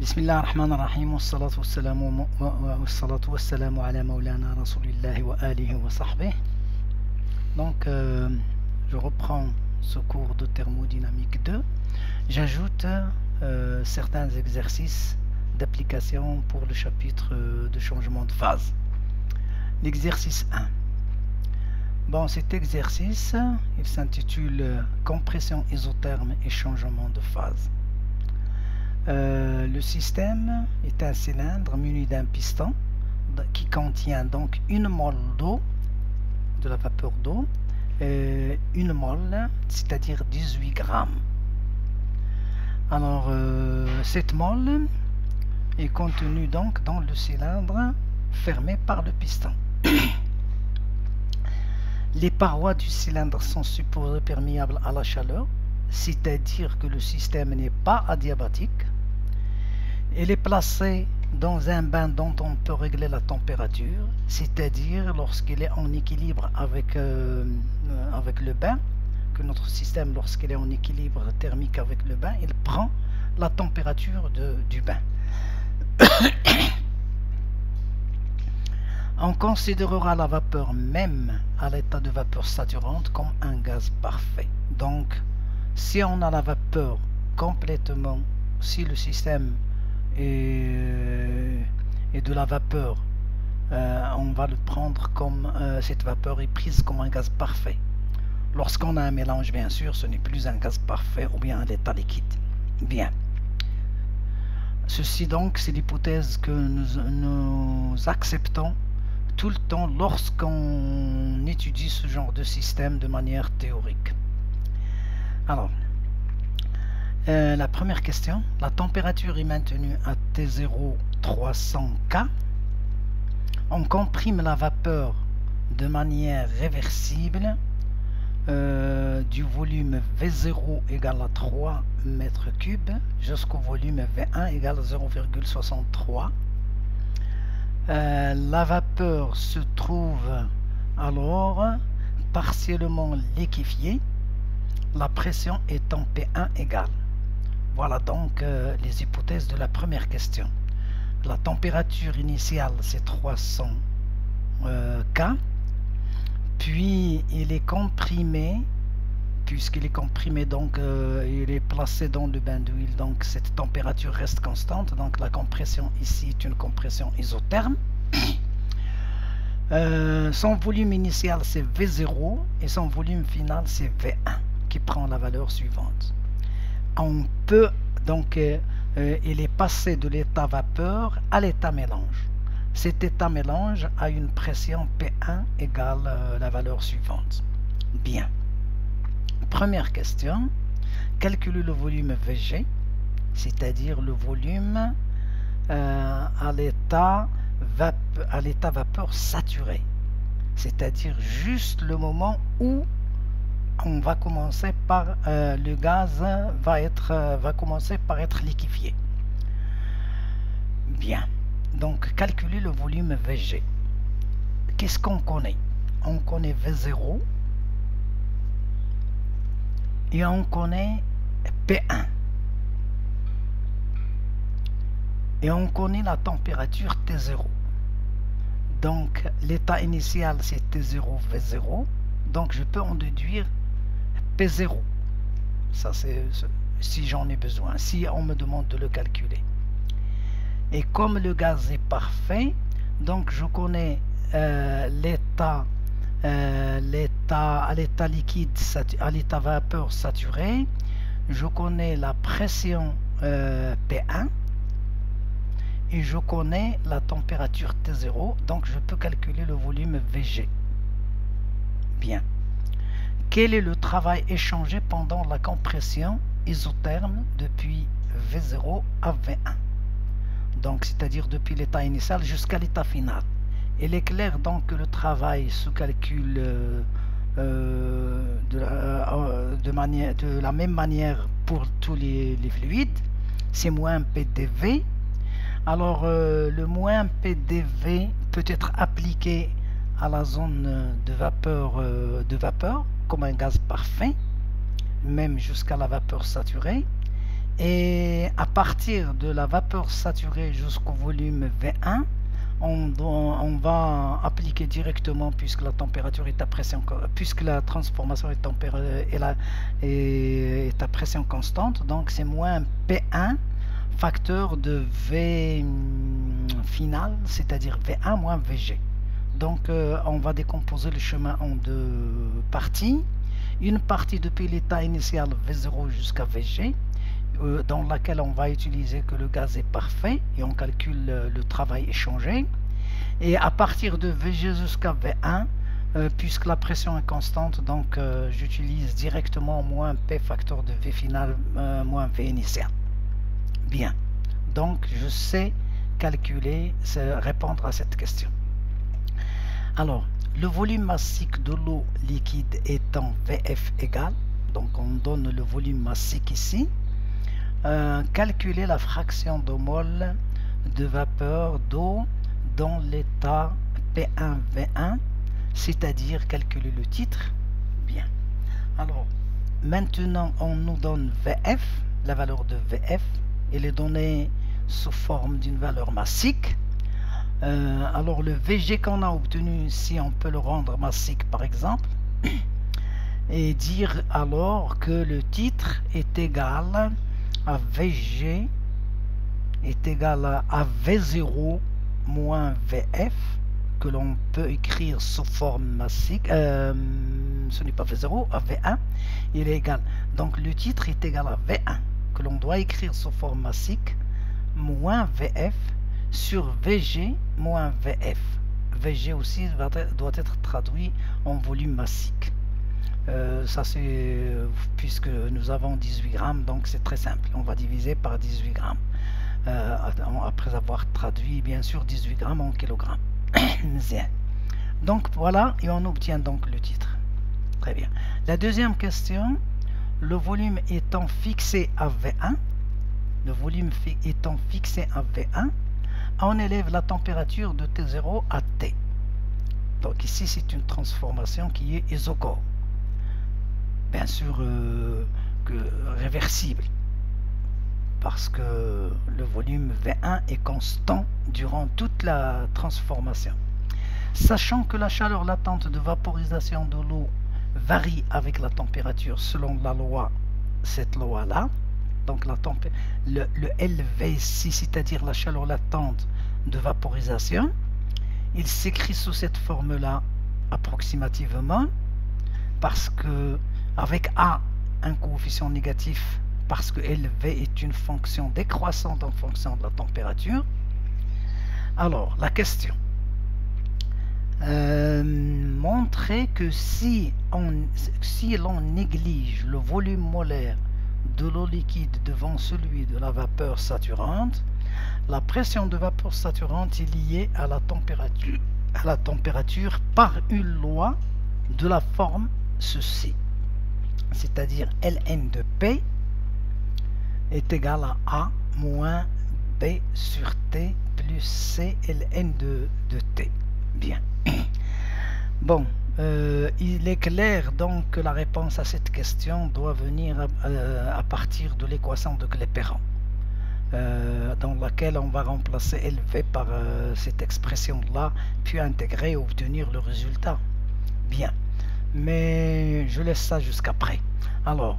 Bismillah ar-Rahman ar-Rahim, wassalatu wassalamu ala maulana rasulillahi wa alihi wa sahbih. Donc, je reprends ce cours de thermodynamique 2. J'ajoute certains exercices d'application pour le chapitre de changement de phase. L'exercice 1. Bon, cet exercice, il s'intitule compression isotherme et changement de phase. Le système est un cylindre muni d'un piston qui contient donc une mole d'eau, de la vapeur d'eau, une mole, c'est-à-dire 18 grammes. Alors, cette mole est contenue donc dans le cylindre fermé par le piston. Les parois du cylindre sont supposées perméables à la chaleur, c'est-à-dire que le système n'est pas adiabatique. Il est placé dans un bain dont on peut régler la température, c'est-à-dire lorsqu'il est en équilibre avec le bain, que notre système, lorsqu'il est en équilibre thermique avec le bain, il prend la température du bain. On considérera la vapeur même à l'état de vapeur saturante comme un gaz parfait. Donc, si on a la vapeur complètement, si le système est de la vapeur, on va le prendre comme cette vapeur est prise comme un gaz parfait. Lorsqu'on a un mélange, bien sûr, ce n'est plus un gaz parfait ou bien un état liquide. Bien. Ceci donc, c'est l'hypothèse que nous acceptons tout le temps lorsqu'on étudie ce genre de système de manière théorique. Alors, la première question, la température est maintenue à T0 300 K. On comprime la vapeur de manière réversible du volume V0 égale à 3 mètres cubes jusqu'au volume V1 égale à 0,63. La vapeur se trouve alors partiellement liquéfiée, la pression étant P1 égale. Voilà donc les hypothèses de la première question. La température initiale c'est 300 K, puis il est comprimé, puisqu'il est comprimé donc il est placé dans le bain d'huile, donc cette température reste constante, donc la compression ici est une compression isotherme. Son volume initial c'est V0 et son volume final c'est V1 qui prend la valeur suivante. On peut donc il est passé de l'état vapeur à l'état mélange. Cet état mélange a une pression P1 égale la valeur suivante. Bien. Première question, calculer le volume VG, c'est-à-dire le volume à l'état vapeur saturé, c'est-à-dire juste le moment où on va commencer par le gaz va commencer par être liquéfié. Bien, donc calculer le volume VG. Qu'est-ce qu'on connaît? On connaît V0 et on connaît P1 et on connaît la température T0. Donc l'état initial c'est T0 V0, donc je peux en déduire P0. Ça c'est si j'en ai besoin, si on me demande de le calculer. Et comme le gaz est parfait, donc je connais l'état à l'état liquide, à l'état vapeur saturé, je connais la pression P1 et je connais la température T0, donc je peux calculer le volume VG. Bien. Quel est le travail échangé pendant la compression isotherme depuis V0 à V1? Donc, c'est-à-dire depuis l'état initial jusqu'à l'état final. Il est clair donc que le travail se calcule de la même manière pour tous les fluides. C'est moins PDV. Alors, le moins PDV peut être appliqué à la zone de vapeur comme un gaz parfait, même jusqu'à la vapeur saturée. Et à partir de la vapeur saturée jusqu'au volume V1, on va appliquer directement, puisque la température est à pression, puisque la transformation est à pression constante, donc c'est moins P1 facteur de V final, c'est-à-dire V1 moins VG. Donc on va décomposer le chemin en deux parties. Une partie depuis l'état initial V0 jusqu'à VG, dans laquelle on va utiliser que le gaz est parfait et on calcule le travail échangé. Et à partir de VG jusqu'à V1, puisque la pression est constante, donc j'utilise directement moins P facteur de V final moins V initial. Bien, donc je sais calculer, répondre à cette question. Alors, le volume massique de l'eau liquide étant VF égal, donc on donne le volume massique ici, calculer la fraction de mol de vapeur d'eau dans l'état P1V1, c'est-à-dire calculer le titre. Bien. Alors, maintenant on nous donne VF, la valeur de VF, elle est donnée sous forme d'une valeur massique. Alors le VG qu'on a obtenu ici, on peut le rendre massique par exemple, et dire alors que le titre est égal à VG est égal à V0 moins VF, que l'on peut écrire sous forme massique, ce n'est pas V0, à V1, il est égal. Donc le titre est égal à V1, que l'on doit écrire sous forme massique, moins VF, sur VG moins VF. VG aussi doit être traduit en volume massique. Ça c'est, puisque nous avons 18 grammes, donc c'est très simple. On va diviser par 18 grammes. Après avoir traduit bien sûr 18 grammes en kilogrammes. Donc voilà, et on obtient donc le titre. Très bien. La deuxième question, le volume étant fixé à V1, le volume étant fixé à V1, on élève la température de T0 à T. Donc ici c'est une transformation qui est isochore, bien sûr que réversible, parce que le volume V1 est constant durant toute la transformation. Sachant que la chaleur latente de vaporisation de l'eau varie avec la température selon la loi, cette loi-là, donc le LV ici, c'est-à-dire la chaleur latente de vaporisation, il s'écrit sous cette forme-là approximativement, parce que avec A, un coefficient négatif, parce que LV est une fonction décroissante en fonction de la température. Alors, la question. Montrer que si l'on néglige le volume molaire de l'eau liquide devant celui de la vapeur saturante, la pression de vapeur saturante est liée à la température par une loi de la forme ceci, c'est-à-dire Ln de P est égal à A moins B sur T plus C Ln de T. Bien. Bon, il est clair donc que la réponse à cette question doit venir à partir de l'équation de Clapeyron, dans laquelle on va remplacer LV par cette expression-là, puis intégrer et obtenir le résultat. Bien, mais je laisse ça jusqu'après. Alors,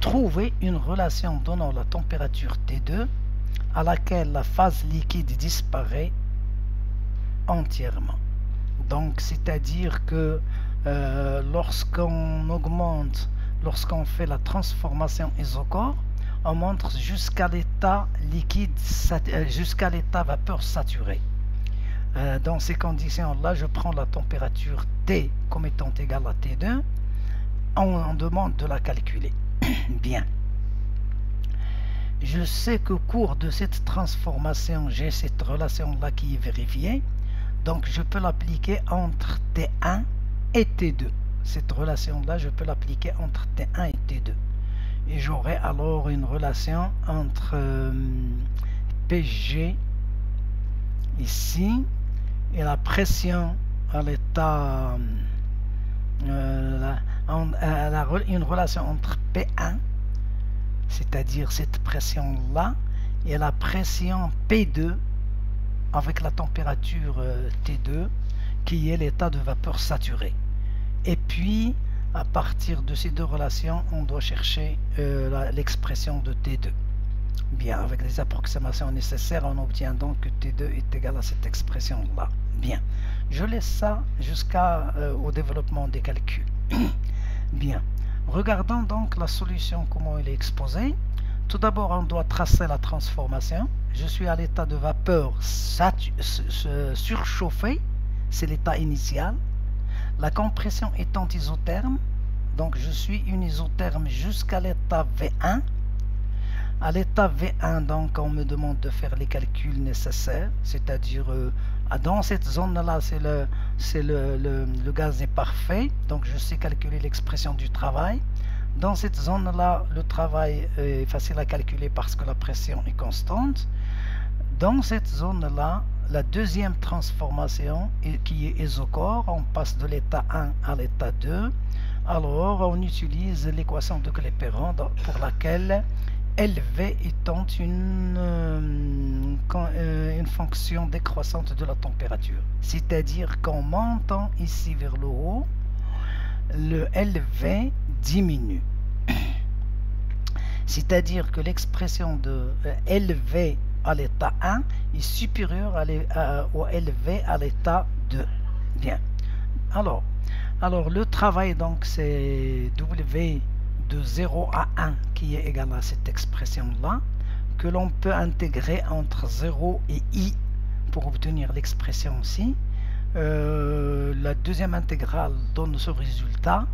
trouver une relation donnant la température T2 à laquelle la phase liquide disparaît entièrement. Donc, c'est-à-dire que lorsqu'on augmente, lorsqu'on fait la transformation isochore, on monte jusqu'à l'état liquide, jusqu'à l'état vapeur saturée. Dans ces conditions-là, je prends la température T comme étant égale à T2. On demande de la calculer. Bien. Je sais qu'au cours de cette transformation, j'ai cette relation-là qui est vérifiée. Donc, je peux l'appliquer entre T1 et T2. Cette relation-là, je peux l'appliquer entre T1 et T2. Et j'aurai alors une relation entre PG ici et la pression à l'état, une relation entre P1 c'est-à-dire cette pression-là, et la pression P2 avec la température T2, qui est l'état de vapeur saturé. Et puis, à partir de ces deux relations, on doit chercher l'expression de T2. Bien, avec les approximations nécessaires, on obtient donc que T2 est égal à cette expression-là. Bien, je laisse ça jusqu'au développement des calculs. Bien, regardons donc la solution, comment elle est exposée. Tout d'abord, on doit tracer la transformation. Je suis à l'état de vapeur surchauffé, c'est l'état initial. La compression étant isotherme, donc je suis une isotherme jusqu'à l'état V1. À l'état V1, donc, on me demande de faire les calculs nécessaires, c'est-à-dire dans cette zone-là, le gaz est parfait, donc je sais calculer l'expression du travail. Dans cette zone-là, le travail est facile à calculer parce que la pression est constante. Dans cette zone-là, la deuxième transformation qui est isochore, on passe de l'état 1 à l'état 2. Alors, on utilise l'équation de Clapeyron pour laquelle LV étant une fonction décroissante de la température. C'est-à-dire qu'en montant ici vers le haut, le LV diminue. C'est-à-dire que l'expression de LV à l'état 1 est supérieure au LV à l'état 2. Bien. Alors le travail, donc, c'est W de 0 à 1 qui est égal à cette expression-là, que l'on peut intégrer entre 0 et I pour obtenir l'expression ci. La deuxième intégrale donne ce résultat,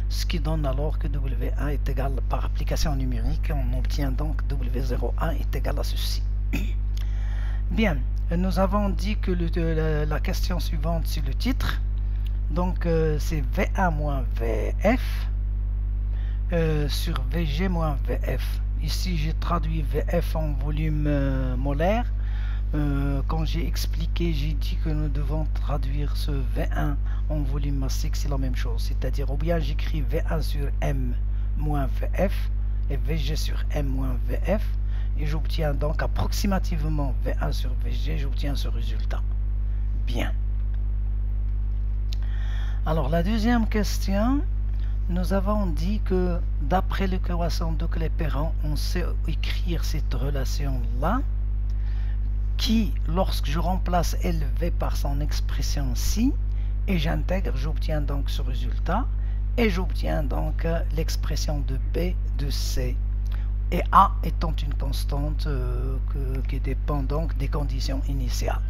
ce qui donne alors que W1 est égal, par application numérique, on obtient donc W01 est égal à ceci. Bien, nous avons dit que la question suivante, c'est le titre. Donc, c'est V1 moins VF sur VG moins VF. Ici, j'ai traduit VF en volume molaire. Quand j'ai expliqué, j'ai dit que nous devons traduire ce V1 en volume massique, c'est la même chose. C'est-à-dire, ou bien j'écris V1 sur M moins VF et VG sur M moins VF. Et j'obtiens donc approximativement V1 sur VG, j'obtiens ce résultat. Bien. Alors, la deuxième question, nous avons dit que d'après l'équation de Clapeyron, on sait écrire cette relation-là, qui, lorsque je remplace LV par son expression ci, et j'intègre, j'obtiens donc ce résultat, et j'obtiens donc l'expression de B de C. Et A étant une constante qui dépend donc des conditions initiales.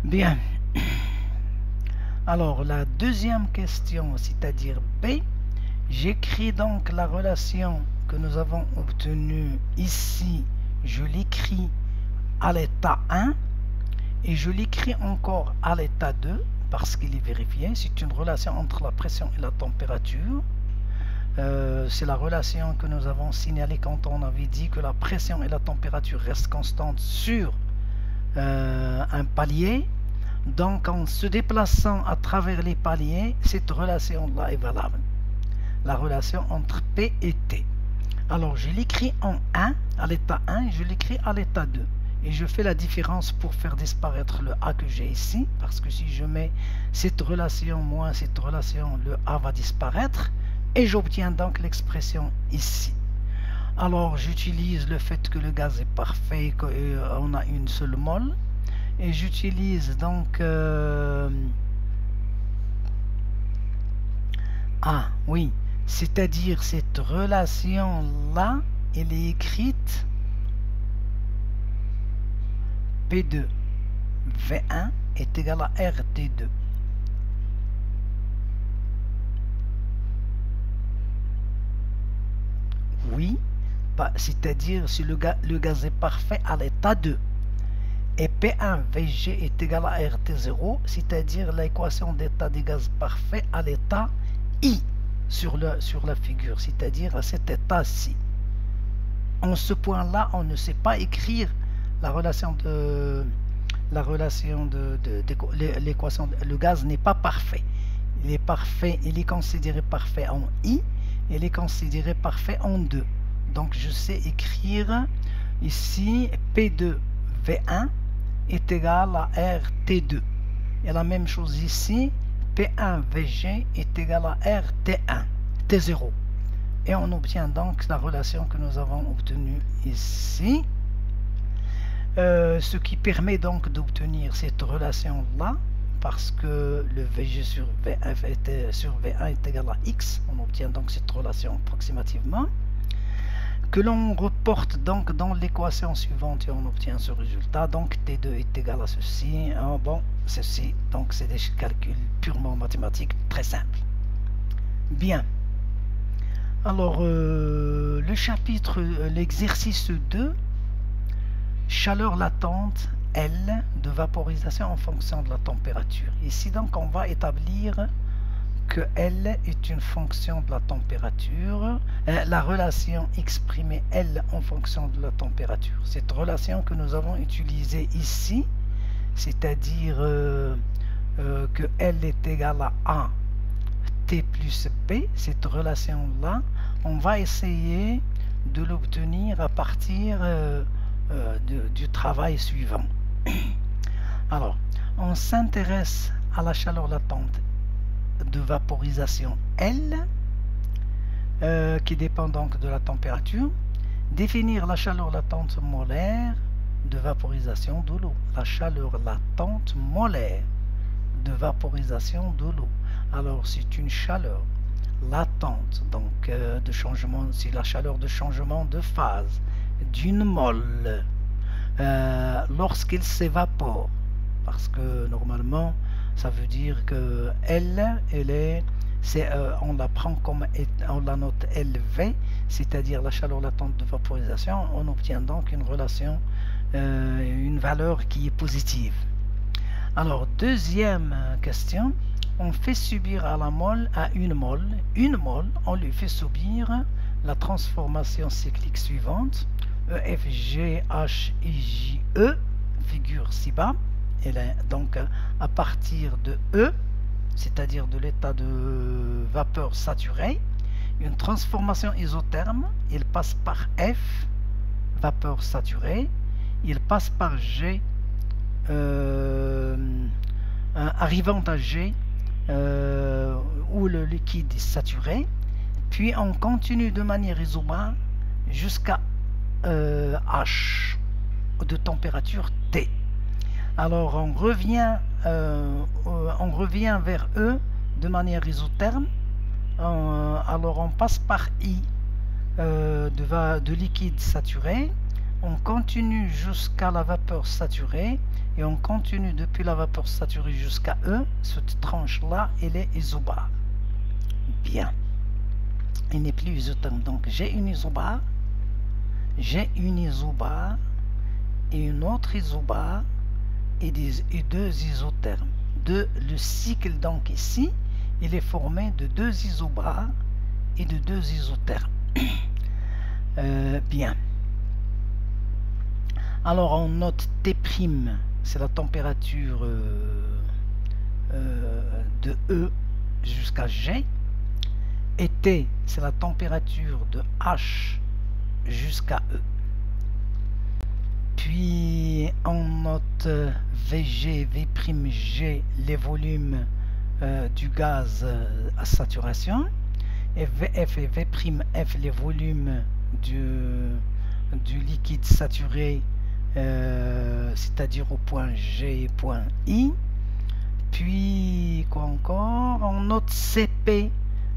Bien. Alors, la deuxième question, c'est-à-dire B, j'écris donc la relation que nous avons obtenue ici, je l'écris à l'état 1, et je l'écris encore à l'état 2, parce qu'il est vérifié, c'est une relation entre la pression et la température. C'est la relation que nous avons signalée quand on avait dit que la pression et la température restent constantes sur un palier. Donc, en se déplaçant à travers les paliers, cette relation-là est valable. La relation entre P et T. Alors, je l'écris en 1, à l'état 1, et je l'écris à l'état 2. Et je fais la différence pour faire disparaître le A que j'ai ici, parce que si je mets cette relation moins cette relation, le A va disparaître, et j'obtiens donc l'expression ici. Alors, j'utilise le fait que le gaz est parfait, qu'on a une seule mole, et j'utilise donc oui, c'est-à-dire cette relation-là, elle est écrite P2 V1 est égal à RT2. Oui, c'est-à-dire si le gaz est parfait à l'état 2. Et P1 VG est égal à RT0, c'est-à-dire l'équation d'état des gaz parfait à l'état I sur la figure, c'est-à-dire à cet état-ci. En ce point-là, on ne sait pas écrire la relation de l'équation. Le gaz n'est pas parfait. Il est parfait, il est considéré parfait en I, il est considéré parfait en 2. Donc je sais écrire ici P2V1 est égal à RT2. Et la même chose ici, P1VG est égal à RT1, T0. Et on obtient donc la relation que nous avons obtenue ici. Ce qui permet donc d'obtenir cette relation-là, parce que le VG sur V1 est égal à X, on obtient donc cette relation approximativement, que l'on reporte donc dans l'équation suivante et on obtient ce résultat. Donc T2 est égal à ceci. Bon, ceci, donc c'est des calculs purement mathématiques, très simples. Bien. Alors, le chapitre, l'exercice 2, chaleur latente L de vaporisation en fonction de la température. Ici donc on va établir que L est une fonction de la température, la relation exprimée L en fonction de la température. Cette relation que nous avons utilisée ici, c'est-à-dire que L est égal à A T plus P, cette relation-là, on va essayer de l'obtenir à partir du travail suivant. Alors, on s'intéresse à la chaleur latente de vaporisation L, qui dépend donc de la température. Définir la chaleur latente molaire de vaporisation de l'eau. La chaleur latente molaire de vaporisation de l'eau. Alors, c'est une chaleur latente, donc de changement, c'est la chaleur de changement de phase d'une mole lorsqu'il s'évapore, parce que normalement ça veut dire que L, on la prend comme, on la note LV, c'est-à-dire la chaleur latente de vaporisation. On obtient donc une relation, une valeur qui est positive. Alors, deuxième question, on fait subir à la mole, à une mole, on lui fait subir la transformation cyclique suivante, EFGHIJE, figure ci-bas. Elle est donc à partir de E, c'est-à-dire de l'état de vapeur saturée, une transformation isotherme, il passe par F, vapeur saturée, il passe par G, arrivant à G, où le liquide est saturé, puis on continue de manière isobare jusqu'à H de température T. Alors on revient vers E de manière isotherme. Alors on passe par I de liquide saturé, on continue jusqu'à la vapeur saturée et on continue depuis la vapeur saturée jusqu'à E. Cette tranche là elle est isobare. Bien, il n'est plus isotherme, donc j'ai une isobare et une autre isobare et deux isothermes. Le cycle donc ici il est formé de deux isobares et de deux isothermes. Bien, alors on note T', c'est la température de E jusqu'à G, et T c'est la température de H jusqu'à E. Puis on note VG, V'G, les volumes du gaz à saturation, et VF et V'F, les volumes du liquide saturé, c'est-à-dire au point G et point I. Puis quoi encore, on note CP,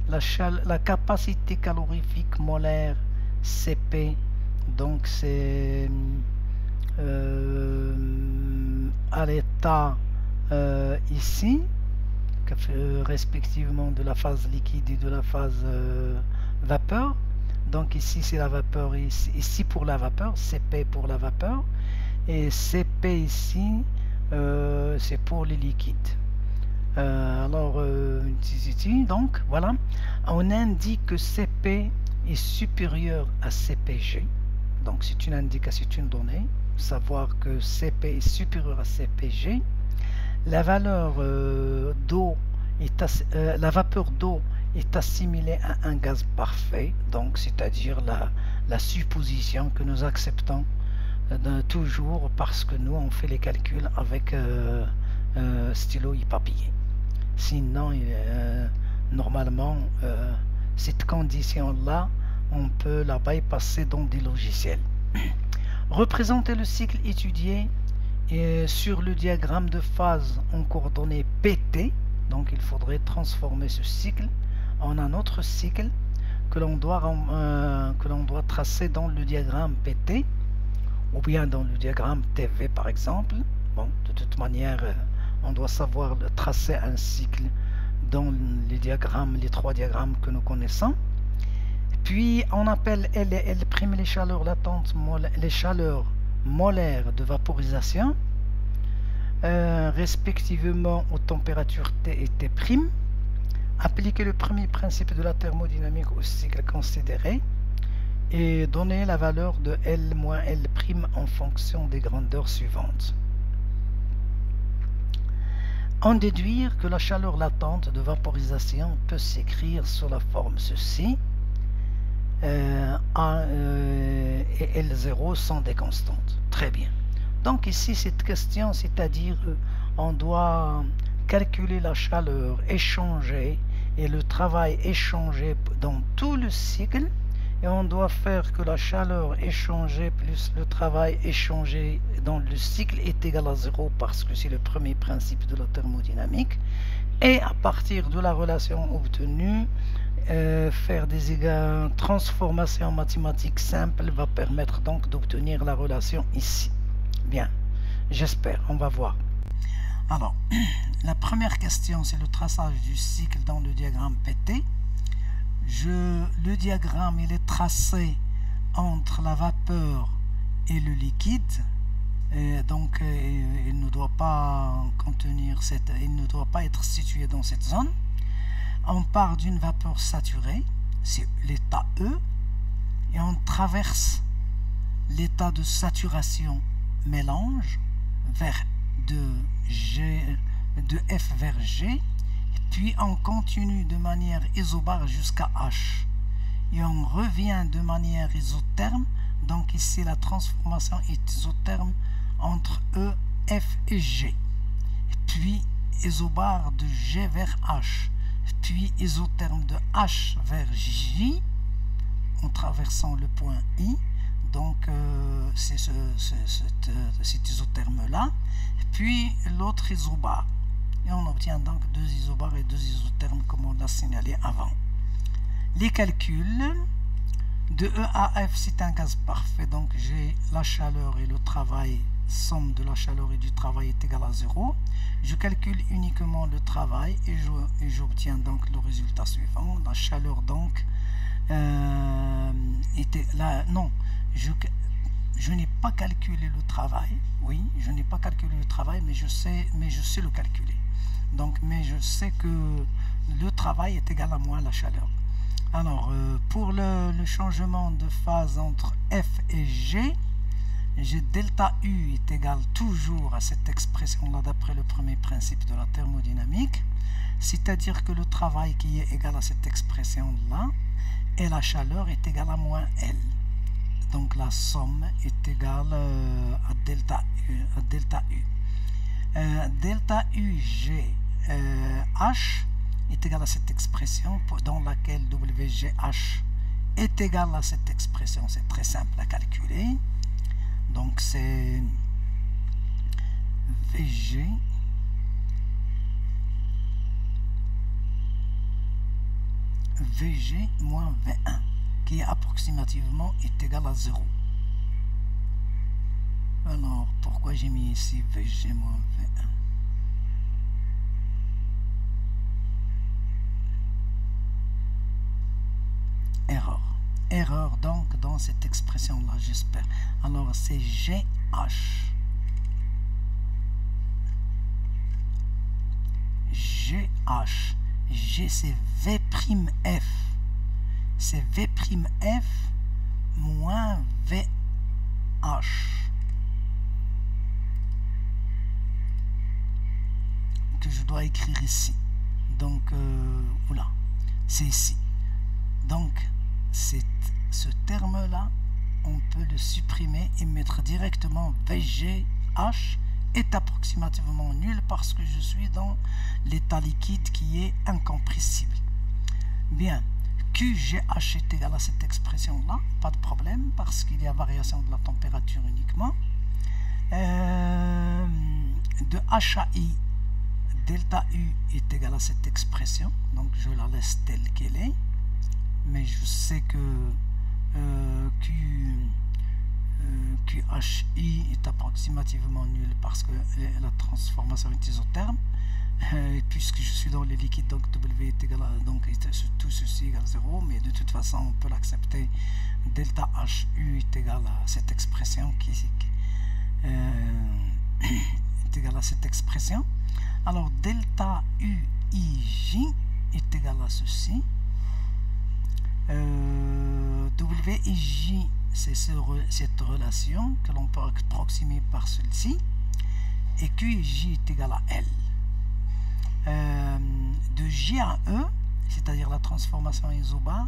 la capacité calorifique molaire CP, donc c'est à l'état ici, respectivement de la phase liquide et de la phase vapeur. Donc ici c'est la vapeur, ici pour la vapeur, CP pour la vapeur, et CP ici c'est pour les liquides. Alors donc voilà, on indique que CP est supérieur à CPG, donc c'est une indication, c'est une donnée, savoir que CP est supérieur à CPG. La valeur d'eau, la vapeur d'eau est assimilé à un gaz parfait, donc c'est-à-dire la supposition que nous acceptons toujours parce que nous on fait les calculs avec stylo et papier. Sinon, normalement, cette condition-là, on peut la bypasser dans des logiciels. Représenter le cycle étudié sur le diagramme de phase en coordonnées PT. Donc, il faudrait transformer ce cycle en un autre cycle que l'on doit tracer dans le diagramme PT ou bien dans le diagramme TV, par exemple. Bon, de toute manière, on doit savoir tracer un cycle dans les trois diagrammes que nous connaissons. Puis on appelle L et L' les chaleurs latentes, les chaleurs molaires de vaporisation, respectivement aux températures T et T'. Appliquer le premier principe de la thermodynamique au cycle considéré et donner la valeur de L moins L' en fonction des grandeurs suivantes. En déduire que la chaleur latente de vaporisation peut s'écrire sous la forme ceci, A et L0 sont des constantes. Très bien. Donc ici, cette question, c'est-à-dire on doit calculer la chaleur échangée et le travail échangé dans tout le cycle, et on doit faire que la chaleur échangée plus le travail échangé dans le cycle est égal à 0 parce que c'est le premier principe de la thermodynamique. Et à partir de la relation obtenue, faire des transformations mathématiques simples va permettre donc d'obtenir la relation ici. Bien, j'espère, on va voir. Alors, la première question, c'est le traçage du cycle dans le diagramme PT. Le diagramme il est tracé entre la vapeur et le liquide, et donc il ne doit pas être situé dans cette zone. On part d'une vapeur saturée, c'est l'état E, et on traverse l'état de saturation mélange de F vers G. Puis on continue de manière isobare jusqu'à H. Et on revient de manière isotherme. Donc ici la transformation est isotherme entre E, F et G. Puis isobare de G vers H. Puis isotherme de H vers J en traversant le point I. Donc c'est cet isotherme-là. Puis l'autre isobare. Et on obtient donc deux isobares et deux isothermes comme on l'a signalé avant. Les calculs de E à F, c'est un gaz parfait, donc j'ai la chaleur et le travail, somme de la chaleur et du travail est égale à 0. Je calcule uniquement le travail et j'obtiens donc le résultat suivant. La chaleur donc était là. Non, je n'ai pas calculé le travail. Oui, je n'ai pas calculé le travail, mais je sais le calculer. Donc, mais je sais que le travail est égal à moins la chaleur. Alors, pour le changement de phase entre F et G, j'ai delta U est égal toujours à cette expression-là d'après le premier principe de la thermodynamique, c'est-à-dire que le travail qui est égal à cette expression-là et la chaleur est égale à moins L. Donc la somme est égale à delta U. Delta UG H est égal à cette expression dans laquelle WGH est égal à cette expression. C'est très simple à calculer. Donc c'est VG moins V1 qui approximativement est égal à 0. Alors pourquoi j'ai mis ici VG moins V1? Erreur donc dans cette expression là, j'espère. Alors c'est GH. G c'est V'F. C'est V'F moins VH. Que je dois écrire ici. Donc voilà. c'est ici. Donc, ce terme-là, on peut le supprimer et mettre directement VGH est approximativement nul parce que je suis dans l'état liquide qui est incompressible. Bien, QGH est égal à cette expression-là, pas de problème parce qu'il y a variation de la température uniquement. De HAI, delta U est égal à cette expression, donc je la laisse telle qu'elle est, mais je sais que QHI est approximativement nul parce que la transformation est isotherme, et puisque je suis dans les liquides, donc W est égal à, donc tout ceci égale 0, mais de toute façon on peut l'accepter. Delta HU est égal à cette expression qui est égal à cette expression. Alors delta UIJ est égal à ceci. WIJ, c'est cette relation que l'on peut approximer par celle-ci, et QIJ est égal à L. De J à E, c'est-à-dire la transformation isobar,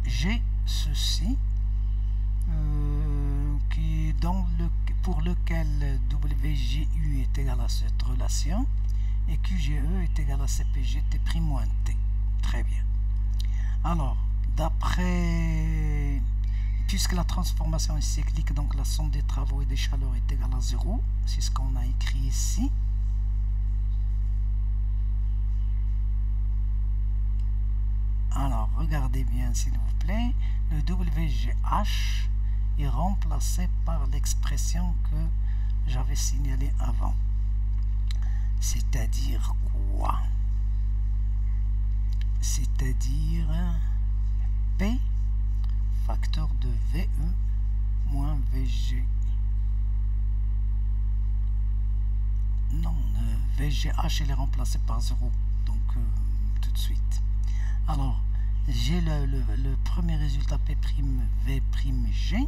j'ai ceci, qui est pour lequel WGU est égal à cette relation, et QGE est égal à CPG T'-T. Très bien. Alors, puisque la transformation est cyclique, donc la somme des travaux et des chaleurs est égale à 0, c'est ce qu'on a écrit ici. Alors, regardez bien s'il vous plaît, le WGH est remplacé par l'expression que j'avais signalée avant. C'est-à-dire quoi? C'est-à-dire P facteur de VE moins VG. Non, VGH il est remplacé par 0, donc tout de suite. Alors, j'ai le premier résultat P'V' G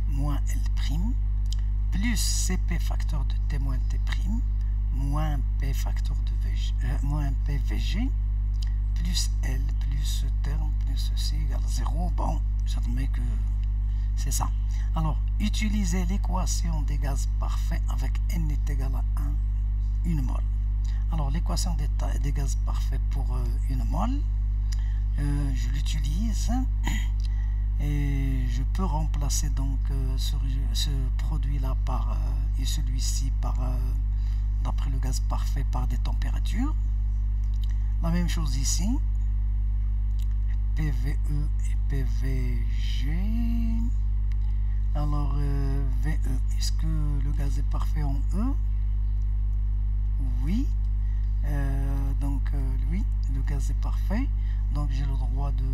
moins L' plus CP facteur de T moins T' moins P facteur de moins PVG plus L plus ce terme plus ceci égale 0. Bon, j'admets que c'est ça. Alors, utilisez l'équation des gaz parfaits avec N est égal à 1, une mole. Alors, l'équation des gaz parfaits pour une mole, je l'utilise et je peux remplacer donc ce produit-là par et celui-ci par d'après le gaz parfait par des températures. La même chose ici, PVE et PVG. Alors VE, est-ce que le gaz est parfait en E? Oui. Donc oui, le gaz est parfait. Donc j'ai le droit de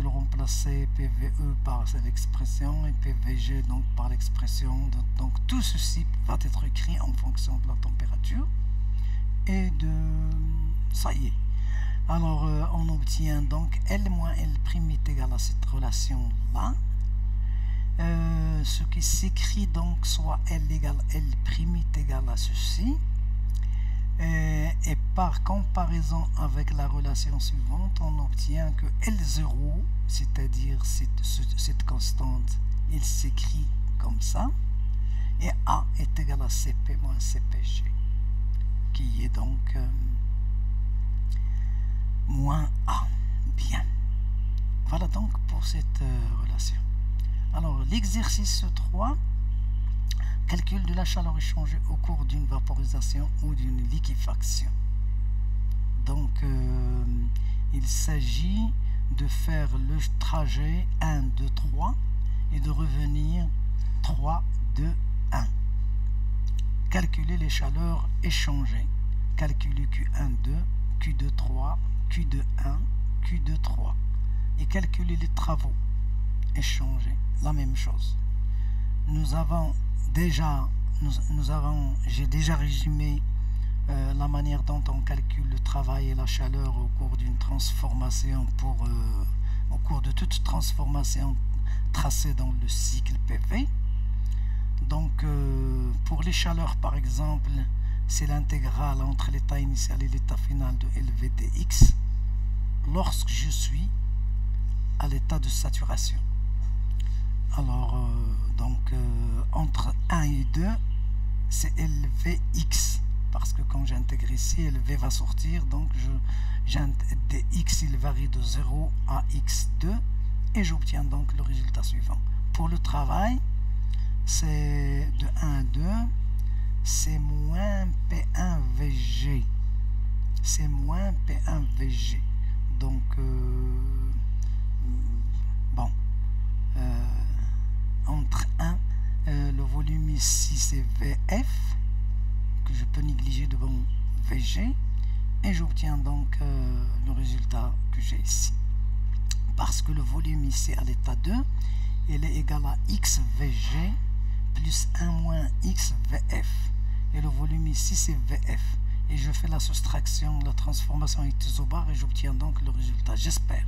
le remplacer PVE par cette expression et PVG donc par l'expression. Donc tout ceci va être écrit en fonction de la température et de... ça y est. Alors on obtient donc L moins L' est égal à cette relation là. Ce qui s'écrit donc soit L égale L' est égal à ceci. Et par comparaison avec la relation suivante, on obtient que L0, c'est-à-dire cette constante, il s'écrit comme ça, et A est égal à CP moins CPG, qui est donc moins A. Bien. Voilà donc pour cette relation. Alors, l'exercice 3, calcul de la chaleur échangée au cours d'une vaporisation ou d'une liquéfaction. Donc, il s'agit de faire le trajet 1, 2, 3 et de revenir 3, 2, 1. Calculer les chaleurs échangées. Calculer Q1, 2, Q2, 3, Q2, 1, Q2, 3. Et calculer les travaux échangés. La même chose. Nous avons déjà, j'ai déjà résumé la manière dont on calcule le travail et la chaleur au cours d'une transformation au cours de toute transformation tracée dans le cycle PV. Donc pour les chaleurs par exemple, c'est l'intégrale entre l'état initial et l'état final de LVDX. lorsque je suis à l'état de saturation. Alors, entre 1 et 2, c'est LVX. Parce que quand j'intègre ici, LV va sortir. Donc, dx, il varie de 0 à x2. Et j'obtiens donc le résultat suivant. Pour le travail, c'est de 1 à 2. C'est moins P1 VG. C'est moins P1 VG. Donc, entre 1, le volume ici c'est VF, que je peux négliger devant VG, et j'obtiens donc le résultat que j'ai ici. Parce que le volume ici à l'état 2, il est égal à XVG plus 1 moins XVF. Et le volume ici c'est VF. Et je fais la soustraction, la transformation isobar et j'obtiens donc le résultat, j'espère.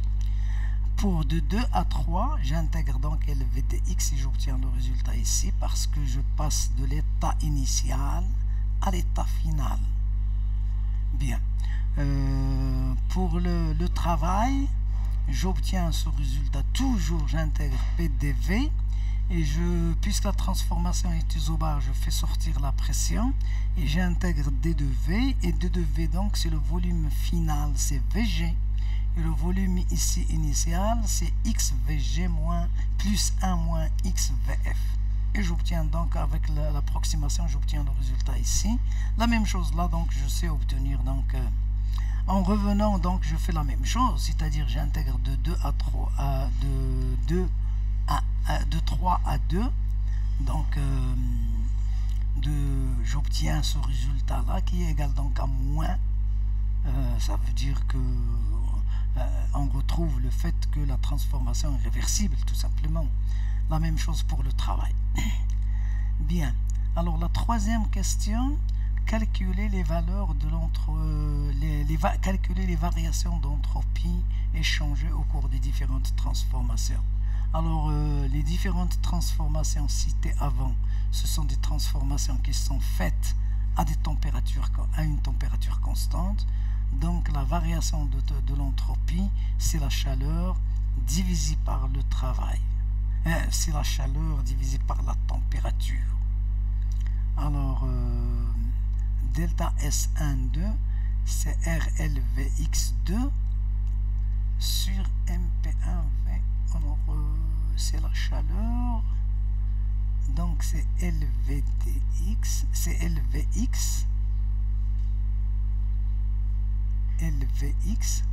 Pour de 2 à 3, j'intègre donc LVDX et j'obtiens le résultat ici parce que je passe de l'état initial à l'état final. Bien. Pour le travail, j'obtiens ce résultat. Toujours, j'intègre PDV et puisque la transformation est isobar, je fais sortir la pression et j'intègre D2V et D2V donc c'est le volume final, c'est VG. Et le volume ici initial, c'est XVG plus 1 moins XVF. Et j'obtiens donc, avec l'approximation, j'obtiens le résultat ici. La même chose là, donc je sais obtenir, donc, en revenant, donc je fais la même chose, c'est-à-dire j'intègre de 2 à 3, de 3 à 2. Donc, j'obtiens ce résultat-là qui est égal donc à moins. Ça veut dire que on retrouve le fait que la transformation est réversible, tout simplement. La même chose pour le travail. Bien. Alors, la troisième question, calculer les valeurs de calculer les variations d'entropie échangées au cours des différentes transformations. Alors, les différentes transformations citées avant, ce sont des transformations qui sont faites à une température constante. Donc la variation de l'entropie, c'est la chaleur divisée par le travail. C'est la chaleur divisée par la température. Alors, delta S12, c'est RLVX2 sur MP1V. Alors, c'est la chaleur. Donc, c'est LVDX, c'est LVX. LVX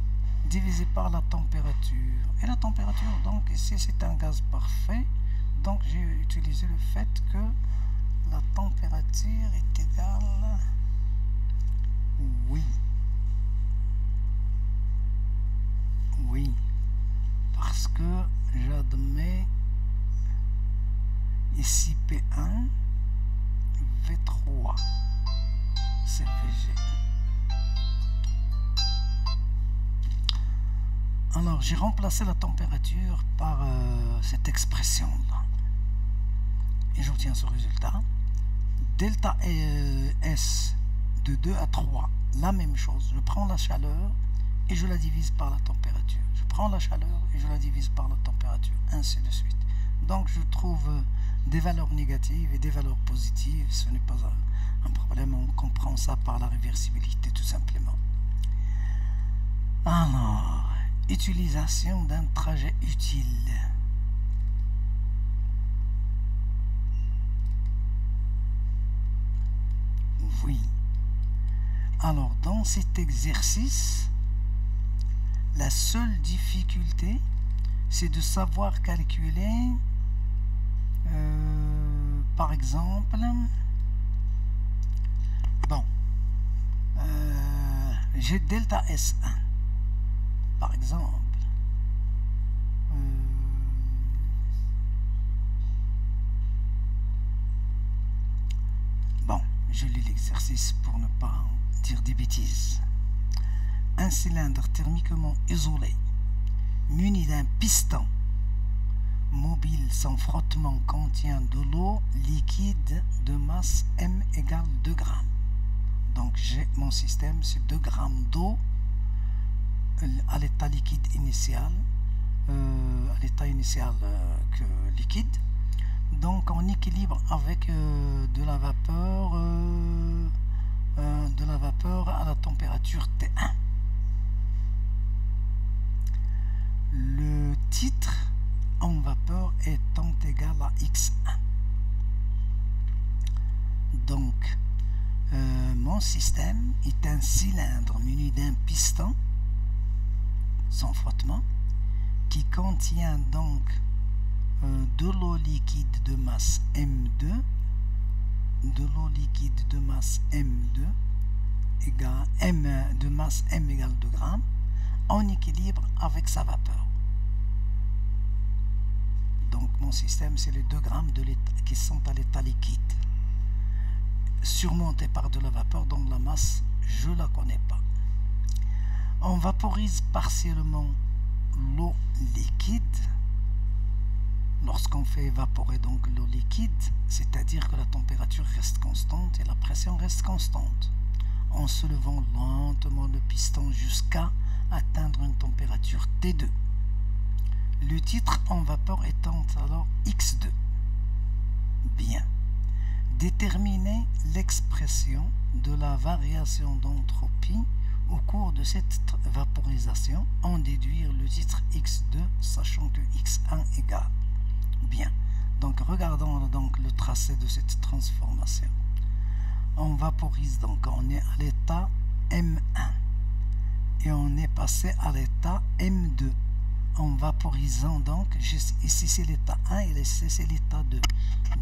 divisé par la température. Et la température, donc ici c'est un gaz parfait, donc j'ai utilisé le fait que la température est égale, oui, parce que j'admets ici P1 V3 c'est VG. Alors, j'ai remplacé la température par cette expression-là. Et j'obtiens ce résultat. Delta S de 2 à 3, la même chose. Je prends la chaleur et je la divise par la température. Je prends la chaleur et je la divise par la température, ainsi de suite. Donc, je trouve des valeurs négatives et des valeurs positives. Ce n'est pas un problème, on comprend ça par la réversibilité, tout simplement. Alors, utilisation d'un trajet utile. Oui. Alors, dans cet exercice, la seule difficulté, c'est de savoir calculer, par exemple, j'ai delta S1. Par exemple, je lis l'exercice pour ne pas dire des bêtises. Un cylindre thermiquement isolé, muni d'un piston mobile sans frottement, contient de l'eau liquide de masse M égale 2 grammes. Donc, mon système, c'est 2 grammes d'eau à l'état liquide initial, que liquide. Donc on équilibre avec de la vapeur à la température T1. Le titre en vapeur étant égal à X1. Donc mon système est un cylindre muni d'un piston sans frottement qui contient donc de l'eau liquide de masse M2, égale M de masse M égale 2 grammes, en équilibre avec sa vapeur. Donc mon système, c'est les 2 grammes qui sont à l'état liquide, surmonté par de la vapeur dont la masse, je ne la connais pas. On vaporise partiellement l'eau liquide. Lorsqu'on fait évaporer donc l'eau liquide, c'est-à-dire que la température reste constante et la pression reste constante, en soulevant lentement le piston jusqu'à atteindre une température T2. Le titre en vapeur étant alors X2. Bien. Déterminer l'expression de la variation d'entropie au cours de cette vaporisation, en déduire le titre X2, sachant que X1 égale. Bien, donc regardons donc le tracé de cette transformation. On vaporise donc, on est à l'état M1 et on est passé à l'état M2. En vaporisant donc, ici c'est l'état 1 et ici c'est l'état 2.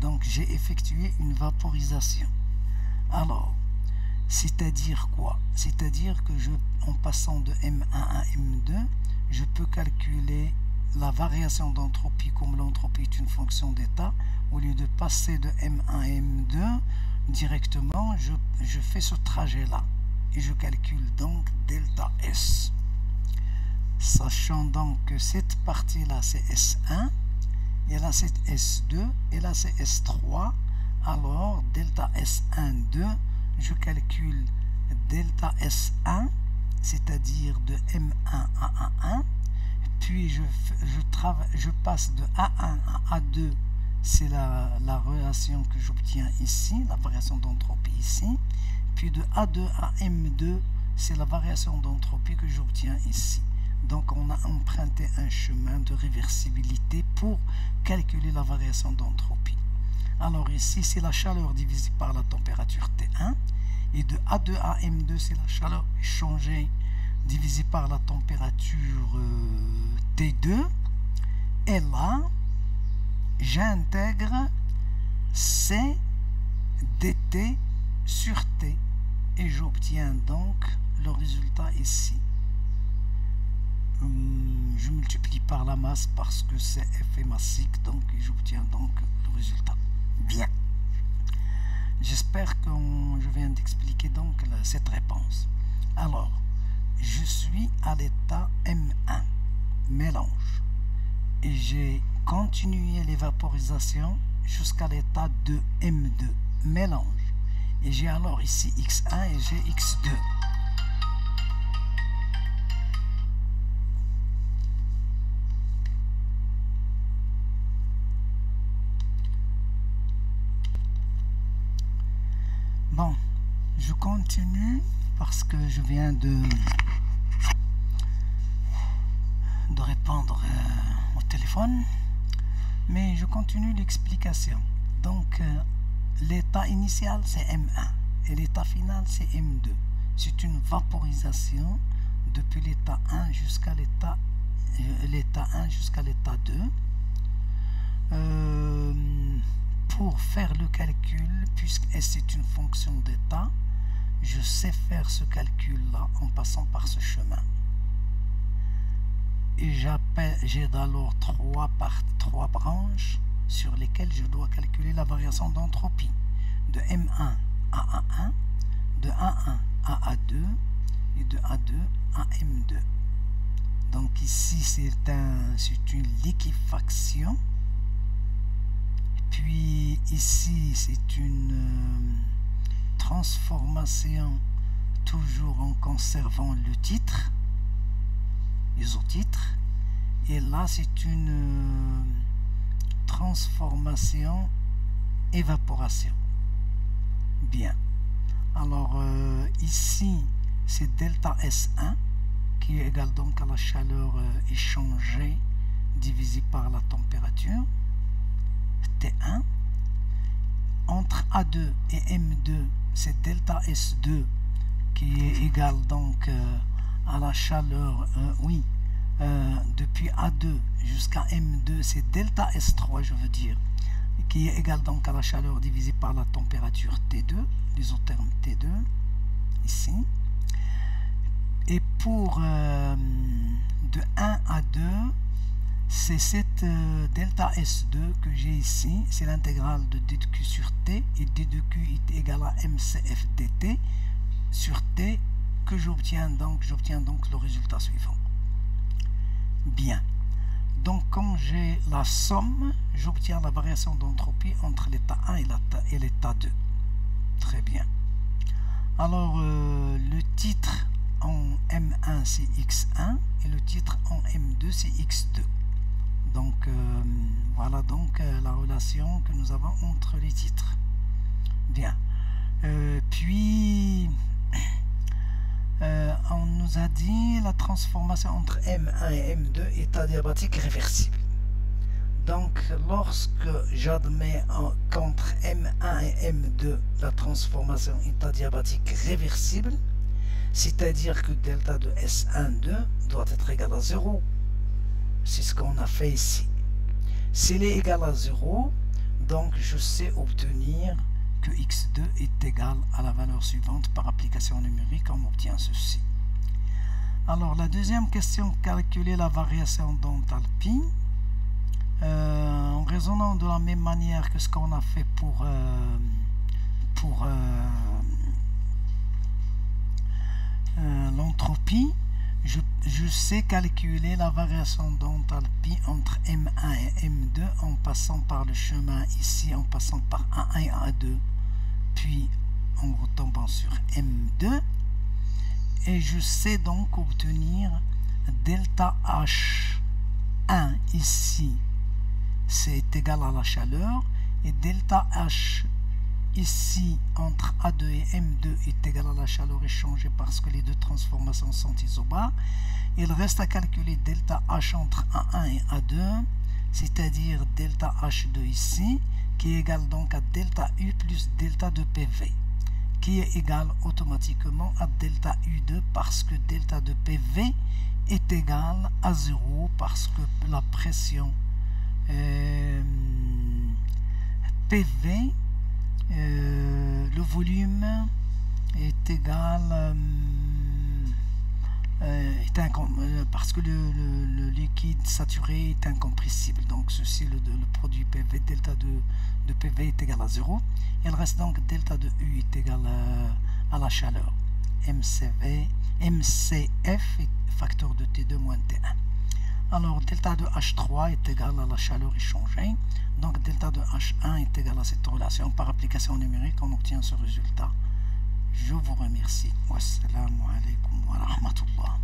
Donc j'ai effectué une vaporisation. Alors, c'est-à-dire quoi? C'est-à-dire que en passant de M1 à M2, je peux calculer la variation d'entropie, comme l'entropie est une fonction d'état. Au lieu de passer de M1 à M2 directement, je fais ce trajet-là et je calcule donc delta S. Sachant donc que cette partie-là c'est S1, et là c'est S2, et là c'est S3, alors delta S1,2, je calcule delta S1, c'est-à-dire de M1 à A1, puis je passe de A1 à A2, c'est la relation que j'obtiens ici, la variation d'entropie ici, puis de A2 à M2, c'est la variation d'entropie que j'obtiens ici. Donc on a emprunté un chemin de réversibilité pour calculer la variation d'entropie. Alors ici c'est la chaleur divisée par la température T1, et de A2 à M2 c'est la chaleur échangée divisée par la température T2, et là j'intègre C dt sur T et j'obtiens donc le résultat ici. Je multiplie par la masse parce que c'est effet massique, donc j'obtiens donc le résultat. Bien. J'espère que je viens d'expliquer donc cette réponse. Alors, je suis à l'état M1, mélange, et j'ai continué l'évaporisation jusqu'à l'état de M2, mélange, et j'ai alors ici X1 et j'ai X2. Bon, je continue parce que je viens de répondre au téléphone, mais je continue l'explication. Donc, l'état initial c'est M1 et l'état final c'est M2. C'est une vaporisation depuis l'état 1 jusqu'à l'état 1 jusqu'à l'état 2. Pour faire le calcul, puisque S est une fonction d'état, je sais faire ce calcul-là en passant par ce chemin. Et j'ai alors trois branches sur lesquelles je dois calculer la variation d'entropie de M1 à A1, de A1 à A2 et de A2 à M2. Donc ici c'est une liquéfaction. Puis ici c'est une transformation toujours en conservant le titre. isotitre. Et là, c'est une transformation évaporation. Bien. Alors, ici, c'est delta S1 qui est égal donc à la chaleur échangée divisé par la température, T1. Entre A2 et M2, c'est delta S2 qui est égal donc à la chaleur, depuis A2 jusqu'à M2, c'est delta S3, je veux dire, qui est égal donc à la chaleur divisée par la température T2, l'isotherme T2, ici. Et pour de 1 à 2, c'est cette delta S2 que j'ai ici, c'est l'intégrale de d de q sur t, et d de q est égal à mcf dt sur t, que j'obtiens donc le résultat suivant. Bien. Donc quand j'ai la somme, j'obtiens la variation d'entropie entre l'état 1 et l'état 2. Très bien. Alors le titre en M1 c'est X1 et le titre en M2 c'est X2. Donc voilà donc la relation que nous avons entre les titres. Bien. Puis on nous a dit la transformation entre M1 et M2 est adiabatique réversible. Donc lorsque j'admets qu'entre M1 et M2 la transformation est adiabatique réversible, c'est-à-dire que delta de S12 doit être égal à 0. C'est ce qu'on a fait ici. S'il est égal à 0, donc je sais obtenir que x2 est égal à la valeur suivante. Par application numérique, on obtient ceci. Alors la deuxième question, calculer la variation d'enthalpie en raisonnant de la même manière que ce qu'on a fait pour l'entropie. Je sais calculer la variation d'enthalpie entre M1 et M2 en passant par le chemin ici, en passant par A1 et A2, puis en retombant sur M2. Et je sais donc obtenir delta H1 ici, c'est égal à la chaleur, et delta H ici entre A2 et M2 est égal à la chaleur échangée parce que les deux transformations sont isobares. Il reste à calculer delta H entre A1 et A2, c'est-à-dire delta H2 ici, qui est égal donc à delta U plus delta de PV, qui est égal automatiquement à delta U2 parce que delta de PV est égal à 0 parce que la pression PV, le volume est égal parce que le liquide saturé est incompressible, donc ceci le produit PV, delta de PV est égal à 0. Il reste donc delta de U est égal à la chaleur, MCF est facteur de T2 moins T1. Alors delta de H3 est égal à la chaleur échangée, donc delta de H1 est égal à cette relation. Par application numérique, on obtient ce résultat. Je vous remercie. Wassalamu alaikum wa rahmatullah.